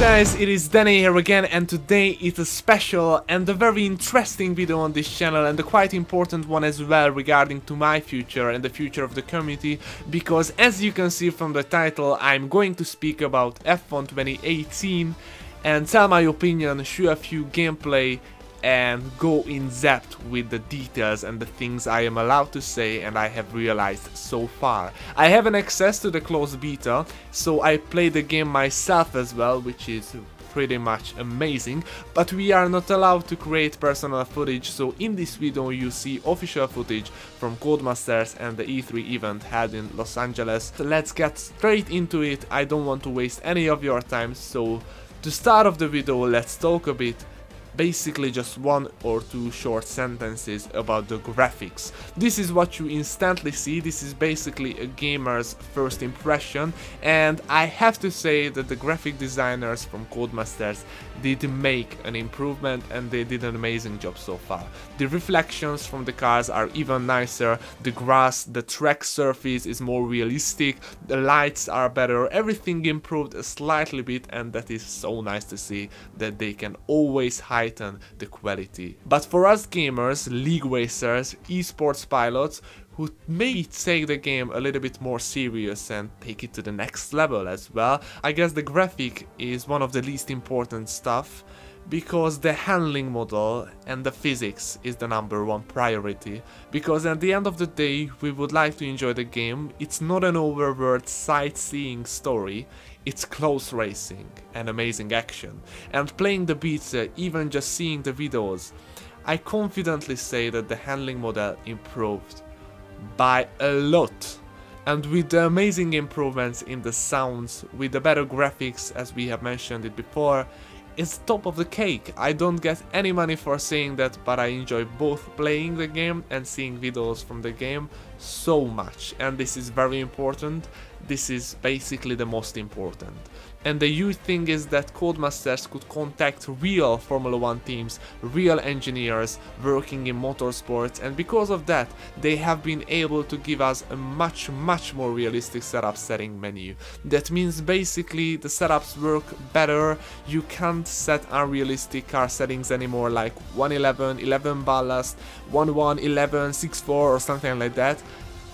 Guys, it is Danny here again, and today it's a special and a very interesting video on this channel, and a quite important one as well regarding to my future and the future of the community, because as you can see from the title, I'm going to speak about F1 2018 and tell my opinion, show a few gameplay and go in depth with the details and the things I am allowed to say and I have realized so far. I haven't access to the closed beta, so I play the game myself as well, which is pretty much amazing, but we are not allowed to create personal footage, so in this video you see official footage from Codemasters and the E3 event held in Los Angeles. So let's get straight into it. I don't want to waste any of your time, so to start off the video, let's talk a bit, basically just one or two short sentences about the graphics. This is what you instantly see. This is basically a gamer's first impression, and I have to say that the graphic designers from Codemasters did make an improvement and they did an amazing job so far. The reflections from the cars are even nicer, the grass, the track surface is more realistic, the lights are better, everything improved a slightly bit, and that is so nice to see that they can always heighten the quality. But for us gamers, league racers, esports pilots who may take the game a little bit more serious and take it to the next level as well, I guess the graphic is one of the least important stuff, because the handling model and the physics is the #1 priority, because at the end of the day we would like to enjoy the game. It's not an overworld sightseeing story, it's close racing and amazing action. And playing the beta, even just seeing the videos, I confidently say that the handling model improved by a lot. And with the amazing improvements in the sounds, with the better graphics as we have mentioned it before, it's top of the cake. I don't get any money for saying that, but I enjoy both playing the game and seeing videos from the game so much, and this is very important. This is basically the most important. And the huge thing is that Codemasters could contact real Formula 1 teams, real engineers working in motorsports, and because of that they have been able to give us a much more realistic setup setting menu. That means basically the setups work better. You can't set unrealistic car settings anymore, like 111, 11 ballast, 11, 11, 64 or something like that.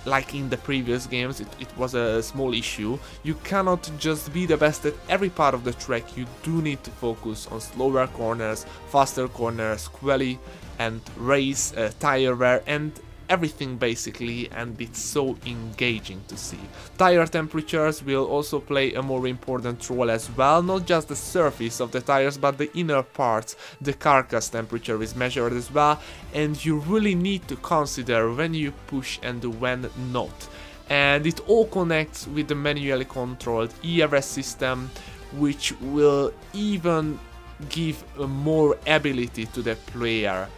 Like in the previous games, it was a small issue. You cannot just be the best at every part of the track. You do need to focus on slower corners, faster corners, quali and race, tire wear and everything basically, and it's so engaging to see. Tire temperatures will also play a more important role as well, not just the surface of the tires but the inner parts. The carcass temperature is measured as well, and you really need to consider when you push and when not. And it all connects with the manually controlled ERS system, which will even give more ability to the player.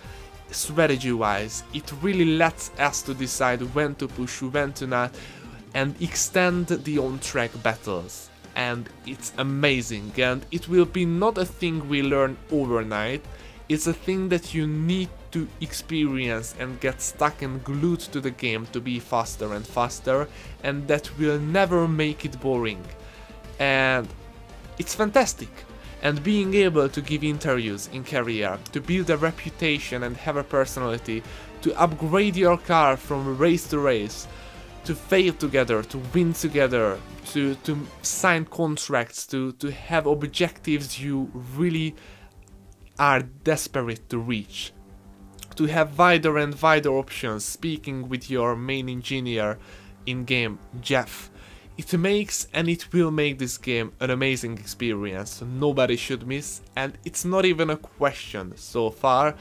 Strategy wise, it really lets us to decide when to push, when to not, and extend the on-track battles, and it's amazing. And it will be not a thing we learn overnight, it's a thing that you need to experience and get stuck and glued to the game to be faster and faster, and that will never make it boring, and it's fantastic. And being able to give interviews in career, to build a reputation and have a personality, to upgrade your car from race to race, to fail together, to win together, to sign contracts, to have objectives you really are desperate to reach, to have wider and wider options, speaking with your main engineer in game, Jeff. It makes and it will make this game an amazing experience, nobody should miss, and it's not even a question so far.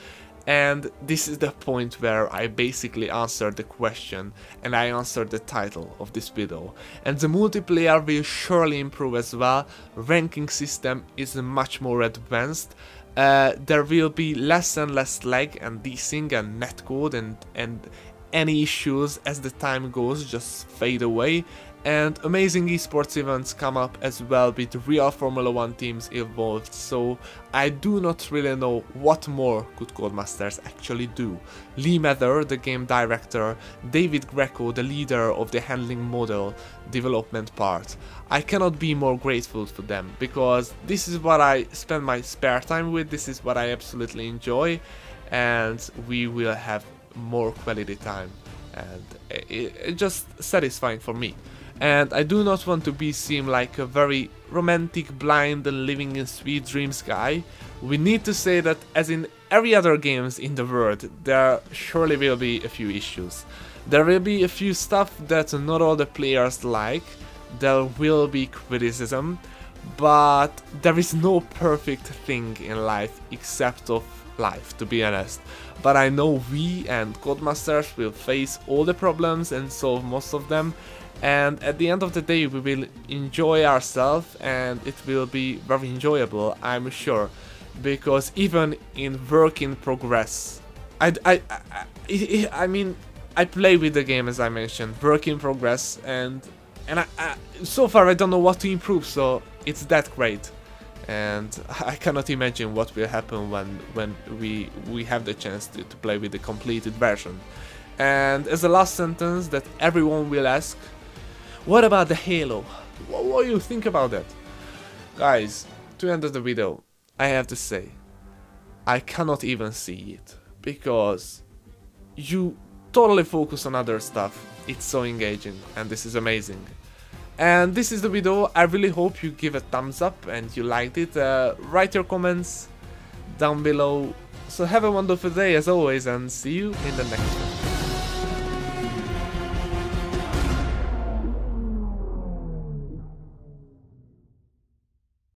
And this is the point where I basically answered the question and I answered the title of this video. And the multiplayer will surely improve as well. Ranking system is much more advanced. There will be less and less lag and desync and netcode, and any issues as the time goes just fade away, and amazing esports events come up as well with real Formula 1 teams involved, so I do not really know what more could Codemasters actually do. Lee Mather, the game director, David Greco, the leader of the handling model development part. I cannot be more grateful for them, because this is what I spend my spare time with, this is what I absolutely enjoy, and we will have more quality time, and it's just satisfying for me. And I do not want to seem like a very romantic, blind and living in sweet dreams guy. We need to say that, as in every other games in the world, there surely will be a few issues. There will be a few stuff that not all the players like, there will be criticism, but there is no perfect thing in life except of life, to be honest. But I know we and Codemasters will face all the problems and solve most of them, and at the end of the day we will enjoy ourselves, and it will be very enjoyable, I'm sure, because even in work in progress, I mean, I play with the game, as I mentioned, work in progress, and so far I don't know what to improve, so it's that great. And I cannot imagine what will happen when we have the chance to play with the completed version. And as a last sentence that everyone will ask, what about the Halo? What do you think about that? Guys, to end of the video, I have to say, I cannot even see it, because you totally focus on other stuff. It's so engaging, and this is amazing. And this is the video. I really hope you give a thumbs up and you liked it. Write your comments down below. So have a wonderful day as always, and see you in the next one.